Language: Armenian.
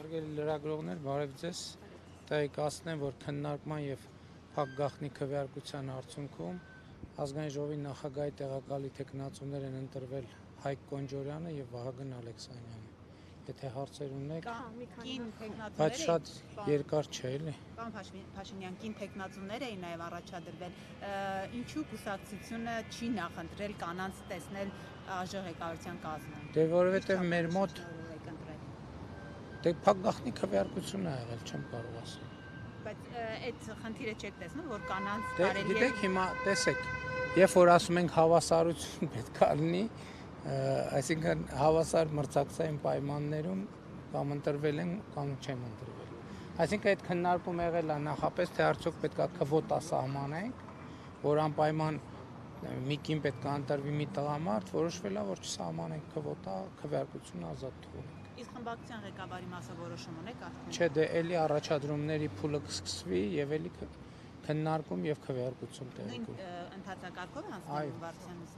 Հարգելի լրագրողներ, բարև ձեզ։ Տեղեկացնեմ, որ քննարկման եւ փակ գաղտնի քվեարկության արդյունքում ազգային ժողովի նախագահի տեղակալի թեկնածուներ են ընտրվել Հայկ Կոնջորյանը եւ Վահագն Ալեքսանյանը։ Եթե հարցեր ունեք, բայց շատ երկար չէ, էլի։ Պարոն Փաշինյան, կին թեկնածուներ էին նաև առաջադրվել, ինչու կուսակցությունը չի նախընտրել կանանց տեսնել ԱԺ ղեկավարության կազմում։ Դե որովհետեւ մեր մոտ դե փակ գաղտնի քվեարկություն է եղել, չեմ կարող ասել։ Բայց այդ խնդիրը չեք տեսնում, որ կանանց կարելի է։ Գիտեք, հիմա տեսեք, երբ որ ասում ենք հավասարություն պետք է լինի, այսինքն հավասար մրցակցային պայմաններում կամ ընտրվել են կամ չեն ընտրվել։ Այսինքն այդ քննարկում եղել է նախապես, թե արդյոք պետք է քվոտա սահմանենք, որ անպայման մի կին պետք է ընտրվի մի տղամարդ, որոշվել է, որ չսահմանենք քվոտա, քվեարկությունը ազատ թողնենք։ Իսկ խմբակցության ղեկավարի մասը որոշում ունեք արդեն։ Չէ, դե էլի առաջադրումների փուլը կսկսվի եւ էլի քննարկում եւ քվեարկություն տեղի կունենա։ Նույն ընդհանրակարգով անցնելու Վարդյանը։